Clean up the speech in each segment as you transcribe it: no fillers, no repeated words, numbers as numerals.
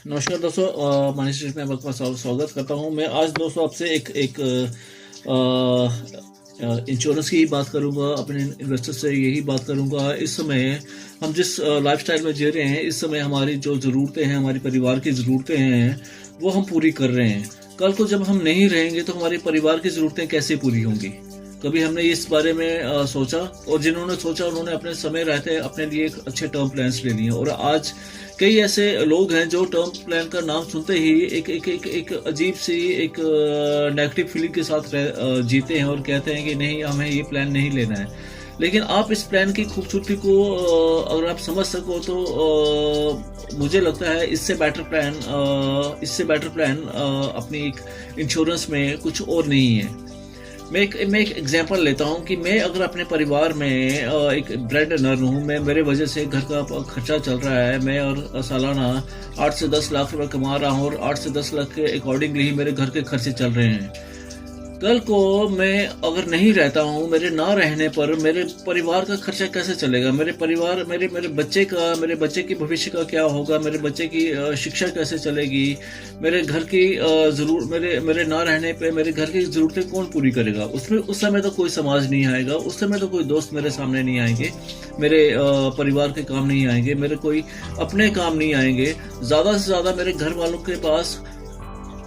नमस्कार दोस्तों, मनीष में आपका स्वागत करता हूं। मैं आज दोस्तों आपसे एक इंश्योरेंस की बात करूंगा, अपने इन्वेस्टर से यही बात करूंगा। इस समय हम जिस लाइफस्टाइल में जी रहे हैं, इस समय हमारी जो ज़रूरतें हैं, हमारे परिवार की ज़रूरतें हैं, वो हम पूरी कर रहे हैं। कल को जब हम नहीं रहेंगे तो हमारे परिवार की ज़रूरतें कैसे पूरी होंगी? कभी हमने इस बारे में सोचा? और जिन्होंने सोचा उन्होंने अपने समय रहते अपने लिए एक अच्छे टर्म प्लान्स ले लिए। और आज कई ऐसे लोग हैं जो टर्म प्लान का नाम सुनते ही एक अजीब सी एक नेगेटिव फीलिंग के साथ जीते हैं और कहते हैं कि नहीं, हमें ये प्लान नहीं लेना है। लेकिन आप इस प्लान की खूबसूरती को अगर आप समझ सको तो मुझे लगता है इससे बेटर प्लान अपनी एक इंश्योरेंस में कुछ और नहीं है। मैं एक एग्जांपल लेता हूँ कि मैं अगर अपने परिवार में एक ब्रेड अर्नर हूँ, मैं मेरे वजह से घर का खर्चा चल रहा है, मैं और सालाना 8 से 10 लाख रुपए कमा रहा हूँ और 8 से 10 लाख के अकॉर्डिंगली ही मेरे घर के खर्चे चल रहे हैं। कल को मैं अगर नहीं रहता हूँ, मेरे ना रहने पर मेरे परिवार का खर्चा कैसे चलेगा? मेरे परिवार मेरे बच्चे की भविष्य का क्या होगा? मेरे बच्चे की शिक्षा कैसे चलेगी? मेरे घर की मेरे ना रहने पे मेरे घर की ज़रूरतें कौन पूरी करेगा? उस समय तो कोई समाज नहीं आएगा, उस समय तो कोई दोस्त मेरे सामने नहीं आएंगे, मेरे परिवार के काम नहीं आएंगे, मेरे कोई अपने काम नहीं आएंगे। ज़्यादा से ज़्यादा मेरे घर वालों के पास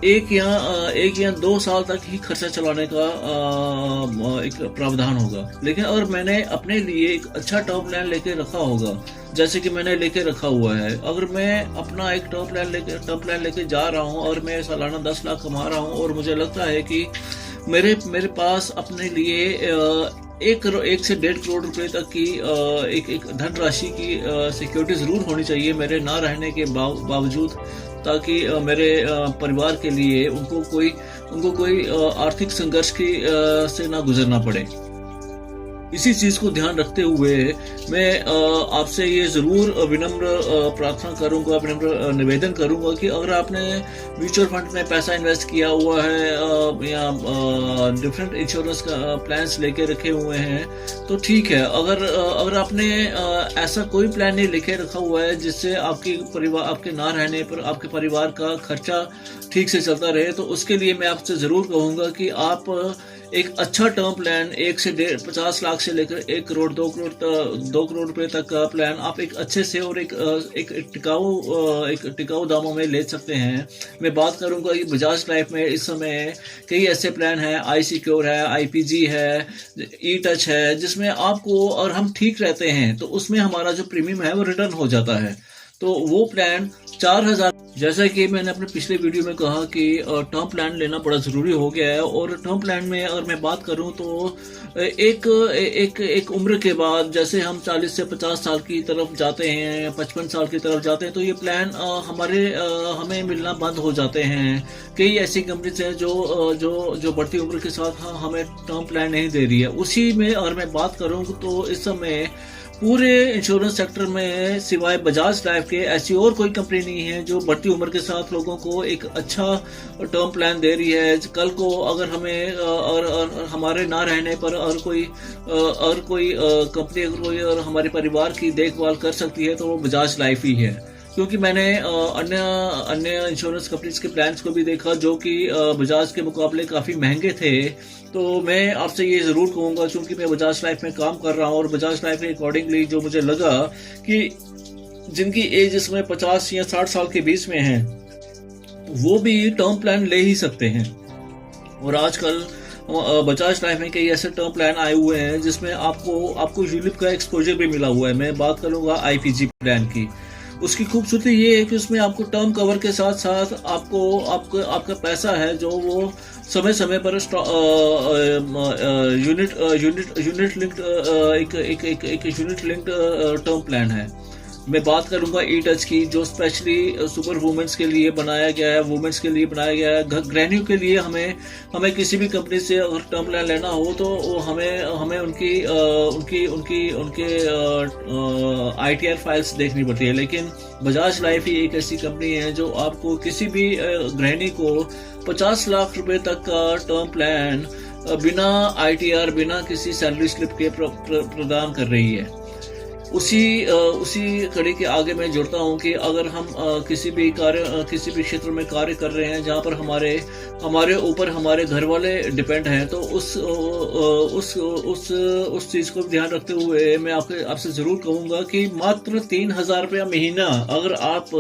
एक या 2 साल तक ही खर्चा चलाने का एक प्रावधान होगा। लेकिन अगर मैंने अपने लिए एक अच्छा टर्म प्लान लेके रखा होगा, जैसे कि मैंने लेके रखा हुआ है, अगर मैं अपना एक टर्म प्लान लेके जा रहा हूँ और मैं सालाना 10 लाख कमा रहा हूँ और मुझे लगता है कि मेरे पास अपने लिए 1 से 1.5 करोड़ रुपए तक की एक धनराशि की सिक्योरिटी जरूर होनी चाहिए मेरे ना रहने के बावजूद, ताकि मेरे परिवार के लिए उनको कोई आर्थिक संघर्ष से ना गुजरना पड़े। इसी चीज को ध्यान रखते हुए मैं आपसे ये जरूर विनम्र प्रार्थना करूंगा, विनम्र निवेदन करूंगा कि अगर आपने म्यूचुअल फंड में पैसा इन्वेस्ट किया हुआ है या डिफरेंट इंश्योरेंस का प्लान्स लेके रखे हुए हैं तो ठीक है। अगर आपने ऐसा कोई प्लान नहीं लेके रखा हुआ है जिससे आपके ना रहने पर आपके परिवार का खर्चा ठीक से चलता रहे, तो उसके लिए मैं आपसे जरूर कहूंगा कि आप एक अच्छा टर्म प्लान 1 से 50 लाख से लेकर 1 करोड़ 2 करोड़ रुपए तक का प्लान आप एक अच्छे से और एक टिकाऊ दामों में ले सकते हैं। मैं बात करूंगा कि बजाज लाइफ में इस समय कई ऐसे प्लान हैं, आई सिक्योर है, IPG है, ई टच है, जिसमें आपको और हम ठीक रहते हैं तो उसमें हमारा जो प्रीमियम है वो रिटर्न हो जाता है। तो वो प्लान 4000, जैसा कि मैंने अपने पिछले वीडियो में कहा कि टर्म प्लान लेना बड़ा ज़रूरी हो गया है। और टर्म प्लान में अगर मैं बात करूं तो एक उम्र के बाद, जैसे हम 40 से 50 साल की तरफ जाते हैं, 55 साल की तरफ जाते हैं, तो ये प्लान हमें मिलना बंद हो जाते हैं। कई ऐसी कंपनीज हैं जो बढ़ती उम्र के साथ हमें टर्म प्लान नहीं दे रही है। उसी में अगर मैं बात करूँ तो इस समय पूरे इंश्योरेंस सेक्टर में सिवाय बजाज लाइफ के ऐसी और कोई कंपनी नहीं है जो बढ़ती उम्र के साथ लोगों को एक अच्छा टर्म प्लान दे रही है। कल को अगर हमें और हमारे ना रहने पर और कोई कंपनी और हमारे परिवार की देखभाल कर सकती है तो वो बजाज लाइफ ही है। क्योंकि मैंने अन्य इंश्योरेंस कंपनीज के प्लान्स को भी देखा जो कि बजाज के मुकाबले काफ़ी महंगे थे। तो मैं आपसे ये ज़रूर कहूँगा, क्योंकि मैं बजाज लाइफ में काम कर रहा हूँ और बजाज लाइफ के अकॉर्डिंगली जो मुझे लगा कि जिनकी एज इसमें 50 या 60 साल के बीच में है वो भी टर्म प्लान ले ही सकते हैं। और आजकल बजाज लाइफ में कई ऐसे टर्म प्लान आए हुए हैं जिसमें आपको यूलिप का एक्सपोजर भी मिला हुआ है। मैं बात करूँगा IPG प्लान की। उसकी खूबसूरती ये है कि उसमें आपको टर्म कवर के साथ साथ आपका पैसा है जो वो समय समय per unit linked term plan है। मैं बात करूंगा ई टच की, जो स्पेशली सुपर वुमेन्स के लिए बनाया गया है, वुमेन्स के लिए बनाया गया है। गृहिणियों के लिए हमें किसी भी कंपनी से अगर टर्म प्लान लेना हो तो हमें उनके ITR फाइल्स देखनी पड़ती है। लेकिन बजाज लाइफ ही एक ऐसी कंपनी है जो आपको किसी भी गृहिणी को 50 लाख रुपए तक का टर्म प्लान बिना ITR, बिना किसी सैलरी स्लिप के प्रदान कर रही है। उसी कड़ी के आगे मैं जुड़ता हूँ कि अगर हम किसी भी क्षेत्र में कार्य कर रहे हैं जहाँ पर हमारे ऊपर हमारे घर वाले डिपेंड हैं, तो उस चीज़ को ध्यान रखते हुए मैं आपसे ज़रूर कहूँगा कि मात्र 3,000 रुपया महीना अगर आप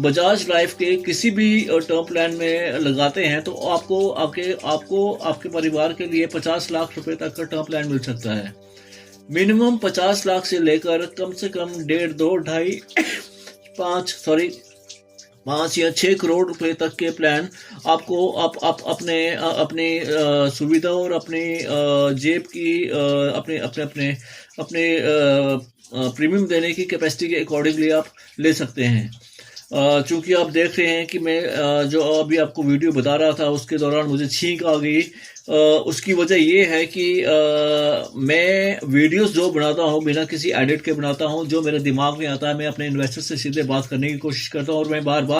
बजाज लाइफ के किसी भी टर्म प्लान में लगाते हैं तो आपको आपके परिवार के लिए 50 लाख रुपए तक का टर्म प्लान मिल सकता है। मिनिमम 50 लाख से लेकर कम से कम 1.5, 2, 2.5, 5 या 6 करोड़ रुपए तक के प्लान आपको अपने सुविधा और अपने जेब की अपने प्रीमियम देने की कैपेसिटी के अकॉर्डिंगली आप ले सकते हैं। चूंकि आप देख रहे हैं कि मैं जो अभी आपको वीडियो बता रहा था उसके दौरान मुझे छींक आ गई। उसकी वजह ये है कि मैं वीडियोस जो बनाता हूँ बिना किसी एडिट के बनाता हूँ, जो मेरे दिमाग में आता है मैं अपने इन्वेस्टर से सीधे बात करने की कोशिश करता हूँ और मैं बार बार